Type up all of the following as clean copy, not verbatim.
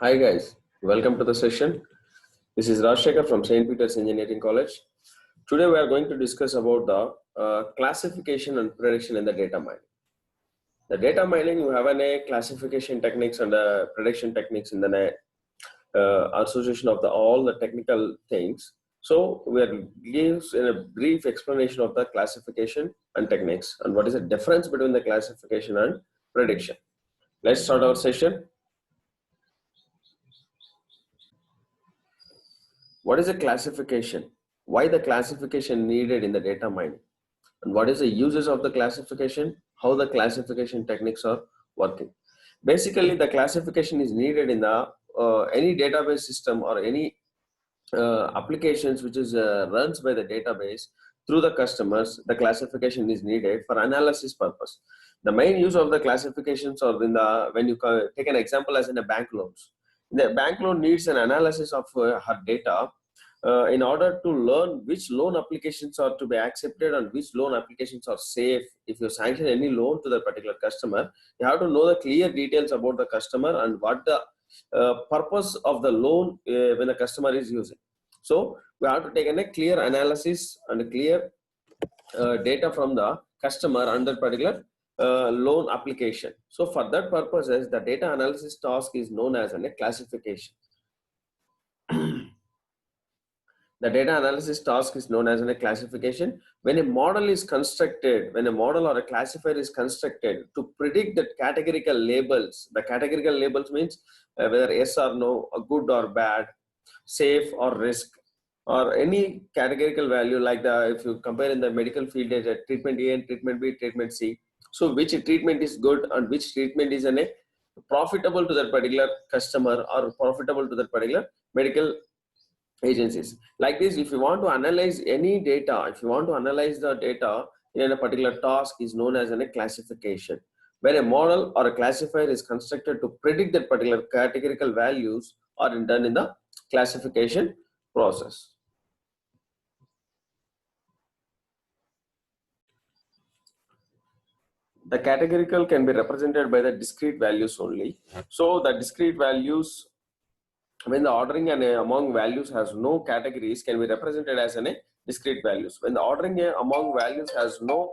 Hi guys, welcome to the session. This is Rajshekhar from St. Peter's Engineering College. Today we are going to discuss about the classification and prediction in the data mining. The data mining, we have a classification techniques and prediction techniques in the association of all the technical things. So we are gives in a brief explanation of the classification and techniques and what is the difference between the classification and prediction. Let's start our session. What is a classification? Why the classification needed in the data mining? And what is the uses of the classification? How the classification techniques are working? Basically, the classification is needed in the any database system or any applications which is runs by the database through the customers. The classification is needed for analysis purpose. The main use of the classifications are in the when you take an example as in a bank loans. The bank loan needs an analysis of her data in order to learn which loan applications are to be accepted and which loan applications are safe. If you sanction any loan to the particular customer, you have to know the clear details about the customer and what the purpose of the loan when the customer is using. So we have to take a clear analysis and a clear data from the customer under particular loan application. So for that purposes, the data analysis task is known as a classification. The data analysis task is known as a classification. When a model is constructed, when a model or a classifier is constructed to predict the categorical labels, the categorical labels means whether yes or no, or good or bad, safe or risk, or any categorical value like the, if you compare in the medical field, there's a treatment A and treatment B, treatment C. So which treatment is good and which treatment is profitable to that particular customer or profitable to that particular medical agencies. Like this, if you want to analyze any data, if you want to analyze the data in a particular task is known as a classification, where a model or a classifier is constructed to predict that particular categorical values are done in the classification process. The categorical can be represented by the discrete values only. So the discrete values, when the ordering among values has no categories, can be represented as discrete values. When the ordering among values has no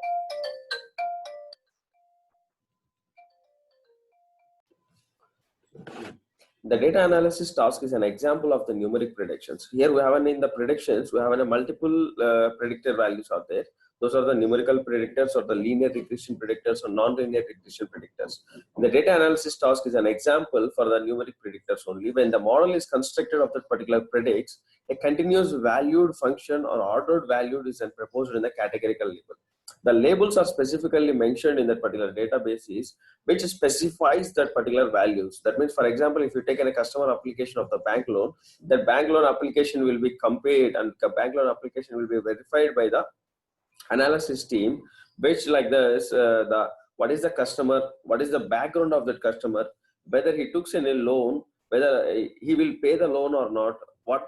the data analysis task is an example of the numeric predictions. Here we have in the predictions, we have a multiple predictor values out there. Those are the numerical predictors or the linear regression predictors or non-linear regression predictors. The data analysis task is an example for the numeric predictors only. When the model is constructed of that particular predicts, a continuous valued function or ordered valued is proposed in the categorical label. The labels are specifically mentioned in that particular databases, which specifies that particular values. That means, for example, if you take a customer application of the bank loan, that bank loan application will be compared and the bank loan application will be verified by the analysis team, which like this, what is the customer, what is the background of that customer, whether he took in a loan, whether he will pay the loan or not, what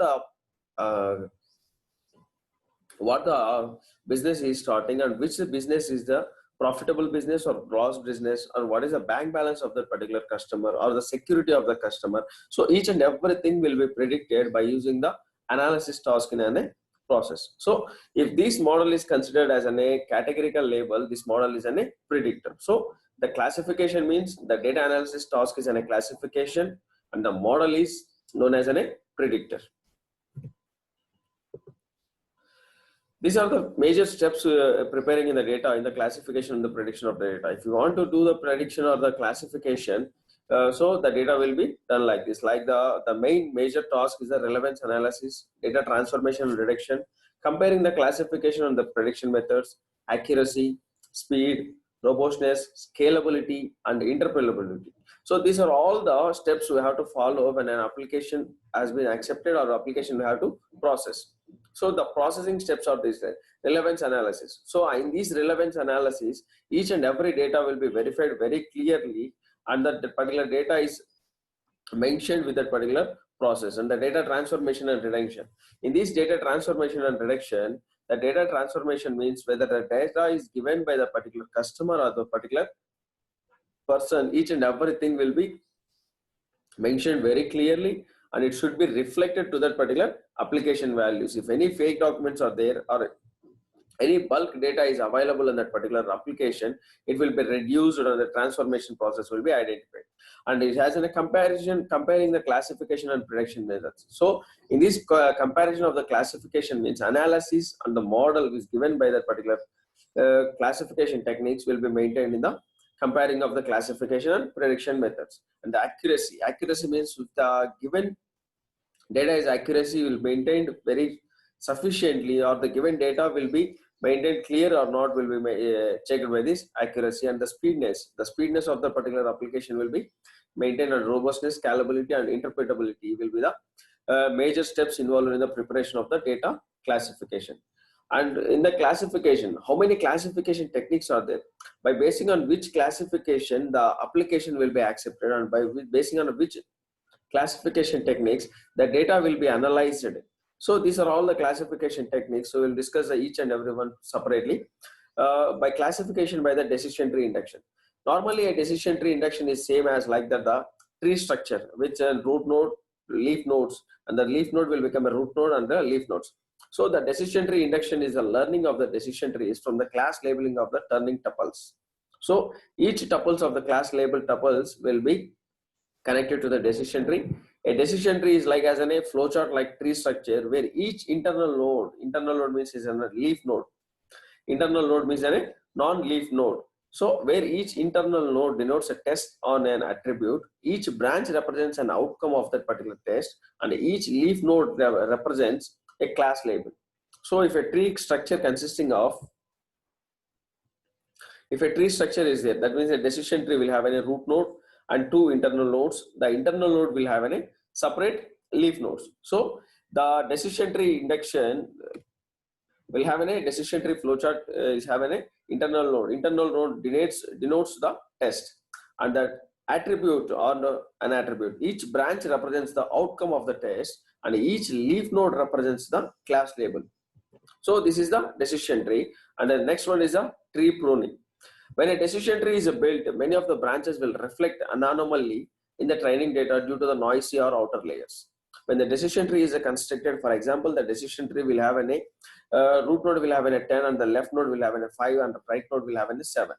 the business is starting and which the business is the profitable business or gross business, or what is the bank balance of the particular customer or the security of the customer. So each and everything will be predicted by using the analysis task in a process. So if this model is considered as a categorical label, this model is a predictor. So the classification means the data analysis task is a classification and the model is known as a predictor. These are the major steps preparing in the data, in the classification and the prediction of the data. If you want to do the prediction or the classification, so the data will be done like this. Like the main major task is the relevance analysis, data transformation and reduction, comparing the classification and the prediction methods, accuracy, speed, robustness, scalability, and interpretability. So these are all the steps we have to follow when an application has been accepted or application we have to process. So the processing steps are this: relevance analysis. So in this relevance analysis, each and every data will be verified very clearly, and that particular data is mentioned with that particular process. And the data transformation and reduction. In this data transformation and reduction, the data transformation means whether the data is given by the particular customer or the particular person, each and everything will be mentioned very clearly, and it should be reflected to that particular application values. If any fake documents are there or any bulk data is available in that particular application, it will be reduced or the transformation process will be identified. And it has a comparison comparing the classification and prediction methods. So in this comparison of the classification means analysis and the model is given by that particular classification techniques will be maintained in the comparing of the classification and prediction methods. And the accuracy means if the given data is accuracy will maintained very sufficiently, or the given data will be maintained clear or not will be checked by this accuracy. And the speedness of the particular application will be maintained, and robustness, scalability and interpretability will be the major steps involved in the preparation of the data classification. And in the classification, how many classification techniques are there? By basing on which classification the application will be accepted, and by basing on which classification techniques the data will be analyzed. So these are all the classification techniques. So we'll discuss each and every one separately. By classification by the decision tree induction. Normally a decision tree induction is same as like that the tree structure, which a root node, leaf nodes, and the leaf node will become a root node and the leaf nodes. So the decision tree induction is the learning of the decision trees from the class labeling of the turning tuples. So each tuples of the class labeled tuples will be connected to the decision tree. A decision tree is like as a flowchart like tree structure, where each internal node means is a leaf node. Internal node means a non-leaf node. So where each internal node denotes a test on an attribute, each branch represents an outcome of that particular test, and each leaf node represents a class label. So if a tree structure consisting of, if a tree structure is there, that means a decision tree will have a root node and two internal nodes. The internal node will have a separate leaf nodes. So the decision tree induction will have a decision tree flowchart is have an internal node. Internal node denotes the test, and that attribute or an attribute. Each branch represents the outcome of the test, and each leaf node represents the class label. So this is the decision tree, and the next one is the tree pruning. When a decision tree is built, many of the branches will reflect anomaly in the training data due to the noisy or outer layers. When the decision tree is constructed, for example, the decision tree will have a root node will have a 10, and the left node will have a 5, and the right node will have a 7.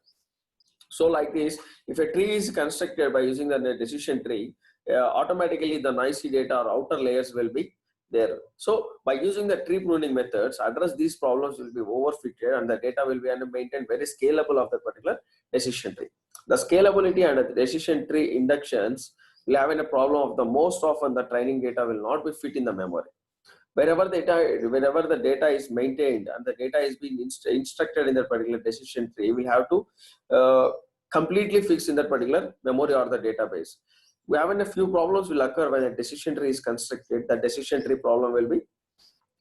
So like this, if a tree is constructed by using the decision tree, automatically the noisy data or outer layers will be there. So by using the tree pruning methods, address these problems will be overfitted, and the data will be maintained very scalable of the particular decision tree. The scalability and the decision tree inductions will have a problem of the most often the training data will not be fit in the memory. Wherever the data is maintained and the data is being instructed in that particular decision tree, we have to completely fix in that particular memory or the database. We have a few problems will occur when a decision tree is constructed. The decision tree problem will be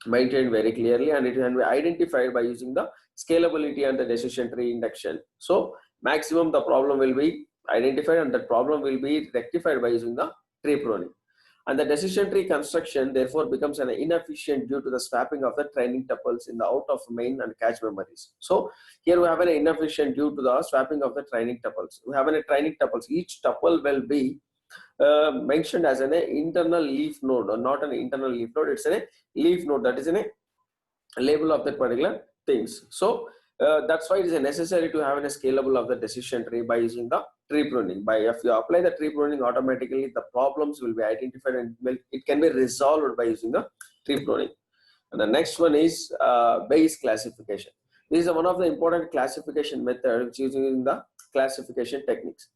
maintained very clearly, and it can be identified by using the scalability and the decision tree induction. So maximum the problem will be identified, and that problem will be rectified by using the tree pruning. And the decision tree construction therefore becomes an inefficient due to the swapping of the training tuples in the out of main and cache memories. So here we have an inefficient due to the swapping of the training tuples. We have a training tuples. Each tuple will be mentioned as an internal leaf node, or not an internal leaf node. It's a leaf node, that is a label of that particular things. So that's why it is necessary to have a scalable of the decision tree by using the tree pruning. By if you apply the tree pruning, automatically the problems will be identified and it can be resolved by using the tree pruning. And the next one is Bayes classification. This is one of the important classification methods which is using the classification techniques.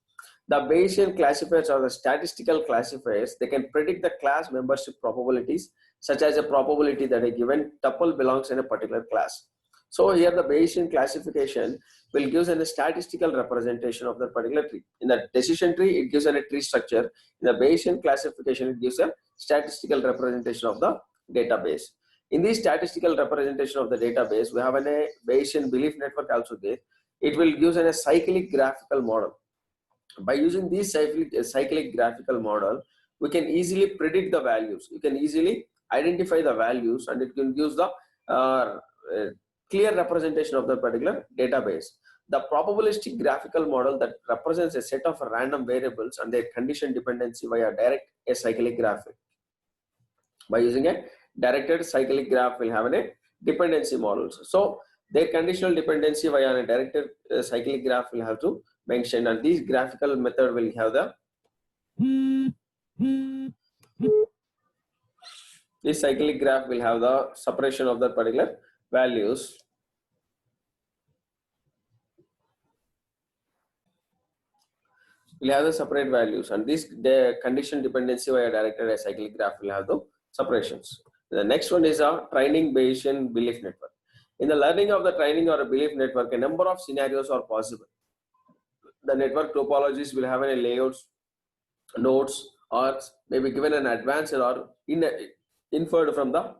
The Bayesian classifiers are the statistical classifiers. They can predict the class membership probabilities, such as a probability that a given tuple belongs in a particular class. So here the Bayesian classification will give a statistical representation of the particular tree. In the decision tree, it gives a tree structure. In the Bayesian classification, it gives a statistical representation of the database. In this statistical representation of the database, we have a Bayesian belief network also there. It will give a cyclic graphical model. By using this cyclic graphical model, we can easily predict the values. You can easily identify the values, and it can give the clear representation of the particular database. The probabilistic graphical model that represents a set of random variables and their condition dependency via direct a cyclic graph. By using a directed cyclic graph, we'll have a dependency models. So their conditional dependency via a directed cyclic graph will have to mention, and this graphical method will have the this cyclic graph will have the separation of the particular values. Will have the separate values, and this the condition dependency via directed a cyclic graph will have the separations. The next one is a training Bayesian belief network. In the learning of the training or a belief network, a number of scenarios are possible. The network topologies will have any layouts, nodes, or maybe given an advanced or inferred from the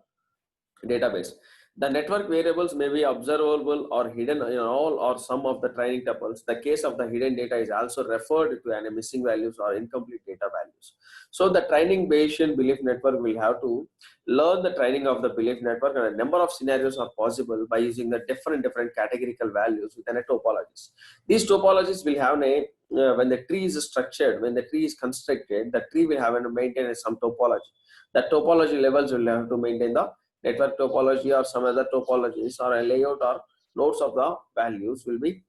database. The network variables may be observable or hidden in all or some of the training tuples. The case of the hidden data is also referred to as missing values or incomplete data values. So the training Bayesian belief network will have to learn the training of the belief network, and a number of scenarios are possible by using the different categorical values within a topologies. These topologies will have a when the tree is structured, when the tree is constructed, the tree will have to maintain some topology. The topology levels will have to maintain the network topology or some other topologies, or a layout or nodes of the values will be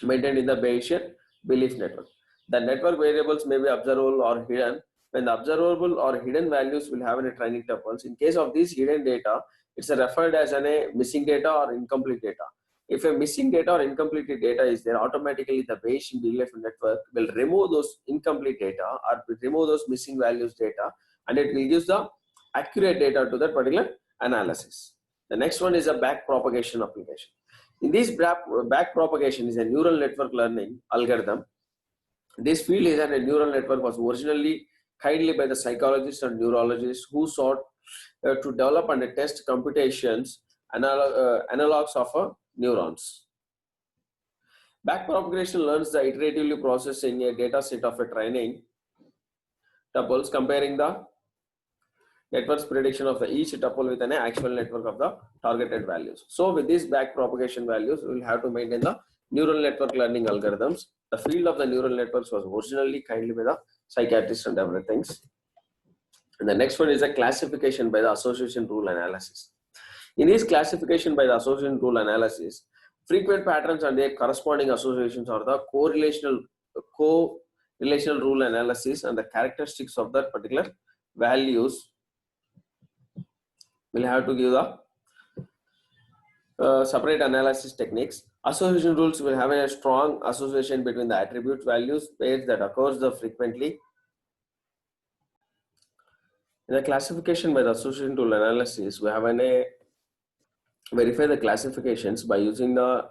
maintained in the Bayesian belief network. The network variables may be observable or hidden. When the observable or hidden values will have a training tuples. In case of these hidden data, it's referred as a missing data or incomplete data. If a missing data or incomplete data is there, automatically the Bayesian belief network will remove those incomplete data or remove those missing values data, and it will use the accurate data to that particular analysis. The next one is a back propagation application. In this back propagation is a neural network learning algorithm. This field is a neural network was originally kindly by the psychologists and neurologists who sought to develop and test computations analogs of neurons. Backpropagation learns the iteratively processing a data set of a training tuples, comparing the network's prediction of each tuple with an actual network of the targeted values. So with these backpropagation values, we will have to maintain the neural network learning algorithms. The field of the neural networks was originally kindly by the psychiatrists and everything. And the next one is a classification by the association rule analysis. In this classification by the association rule analysis, frequent patterns and their corresponding associations are the correlational rule analysis, and the characteristics of that particular values will have to give the separate analysis techniques. Association rules will have a strong association between the attribute values pairs that occurs frequently. In the classification by the association rule analysis, we have a verify the classifications by using the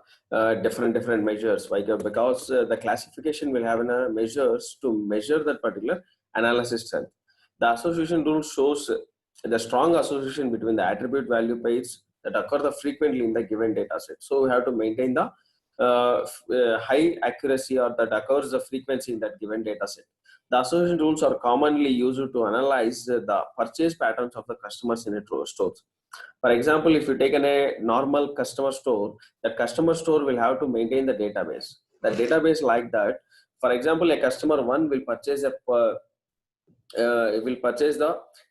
different measures, like because the classification will have measures to measure that particular analysis strength. The association rule shows the strong association between the attribute value pairs that occur frequently in the given data set. So we have to maintain the high accuracy or that occurs the frequency in that given data set. The association rules are commonly used to analyze the purchase patterns of the customers in a stores. For example, if you take a normal customer store, the customer store will have to maintain the database. The database like that, for example, a customer one will purchase the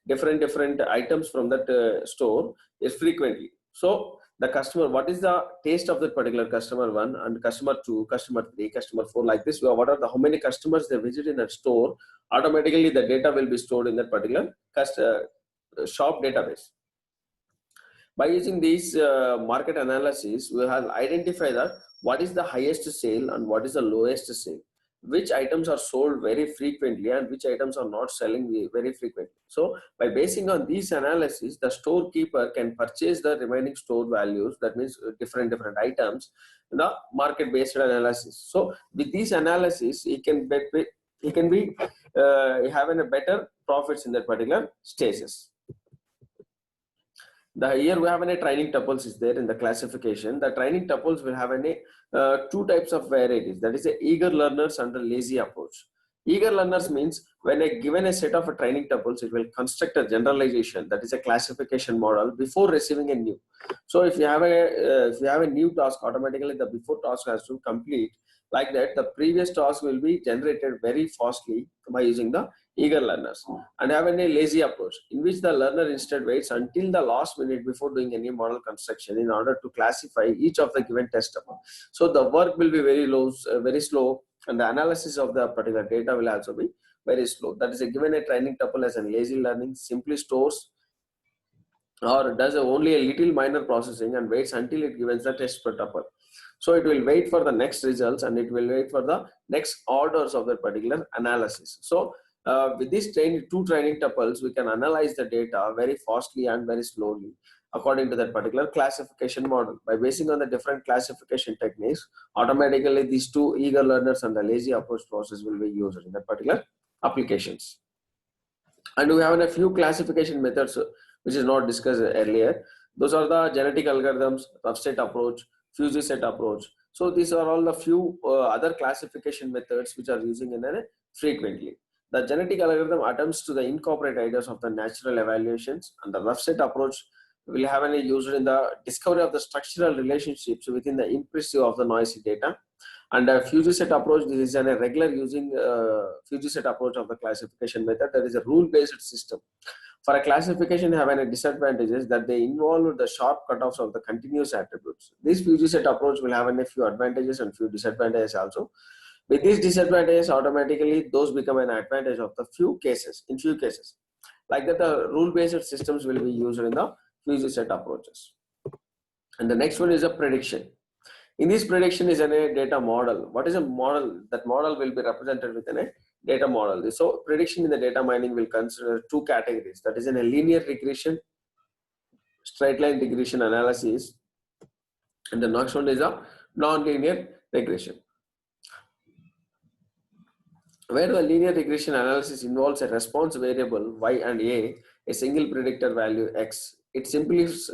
different items from that store is frequently. So the customer, what is the taste of that particular customer one and customer two, customer three, customer four, like this, what are the how many customers they visit in a store, automatically the data will be stored in that particular shop database. By using these market analysis, we have identified that what is the highest sale and what is the lowest sale, which items are sold very frequently and which items are not selling very frequently. So by basing on these analysis, the storekeeper can purchase the remaining stored values, that means different items, in the market based analysis. So with these analysis, he can be having a better profits in that particular stages. Here we have a training tuples is there in the classification. The training tuples will have two types of varieties. That is a eager learners and a lazy approach. Eager learners means when given a set of training tuples, it will construct a generalization, that is a classification model, before receiving a new. So if you have a new task, automatically the before task has to complete Like that, the previous task will be generated very fastly by using the eager learners, and have a lazy approach in which the learner instead waits until the last minute before doing any model construction in order to classify each of the given test step. So the work will be very slow, and the analysis of the particular data will also be very slow. That is, given a training tuple as a lazy learning simply stores or does only a little minor processing and waits until it gives the test per tuple. So it will wait for the next results, and it will wait for the next orders of the particular analysis. So with these two training tuples, we can analyze the data very fastly and very slowly according to that particular classification model. By basing on the different classification techniques, automatically these two eager learners and the lazy approach process will be used in that particular applications. And we have a few classification methods which is not discussed earlier. Those are the genetic algorithms, rough set approach, fuzzy set approach. So these are all the few other classification methods which are using in frequently. The genetic algorithm attempts to incorporate ideas of the natural evaluations, and the rough set approach will have any used in the discovery of the structural relationships within the impressive of the noisy data. And a fuzzy set approach, this is a regular using fuzzy set approach of the classification method. That is a rule-based system. For a classification, have any disadvantages that they involve the sharp cutoffs of the continuous attributes. This fuzzy set approach will have a few advantages and few disadvantages also. With these disadvantages, automatically those become an advantage of the few cases. In few cases, like that, the rule-based systems will be used in the fuzzy set approaches. And the next one is a prediction. In this prediction is a data model. What is a model? That model will be represented within a data model. So prediction in the data mining will consider two categories. That is in a linear regression, straight line regression analysis, and the next one is a non-linear regression, where the linear regression analysis involves a response variable y and a single predictor value x. It's simplest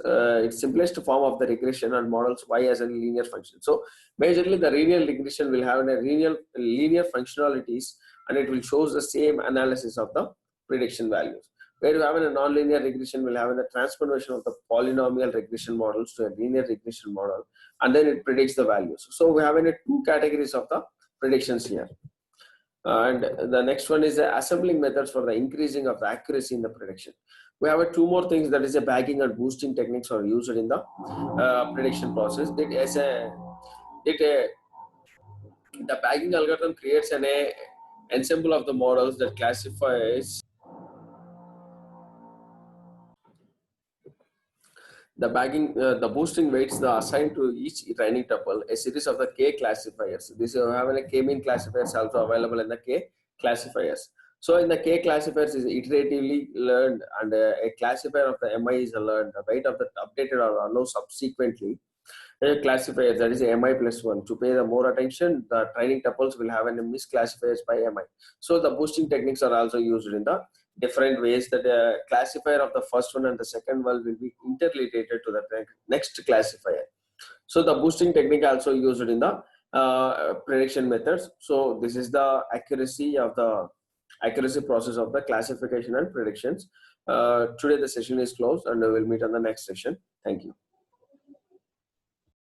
form of the regression and models y as a linear function. So majorly the linear regression will have a linear functionalities, and it will show the same analysis of the prediction values. Where you have a non-linear regression will have a transformation of the polynomial regression models to a linear regression model, and then it predicts the values. So we have two categories of the predictions here. And the next one is the assembling methods for the increasing of the accuracy in the prediction. We have two more things, that is a bagging and boosting techniques are used in the prediction process. The bagging algorithm creates an ensemble of the models that classifies the boosting weights the assigned to each training tuple a series of the k classifiers. This you have a k-mean classifiers also available in the k classifiers. So in the k classifiers is iteratively learned, and a classifier of the mi is learned. The weight of the updated or allowed subsequently a classifier, that is a mi plus 1. To pay the more attention, the training tuples will have a misclassifiers by mi. So the boosting techniques are also used in the different ways. That the classifier of the first one and the second one will be interrelated to the next classifier. So the boosting technique also used in the prediction methods. So this is the accuracy process of the classification and predictions. Today the session is closed, and we will meet on the next session. Thank you.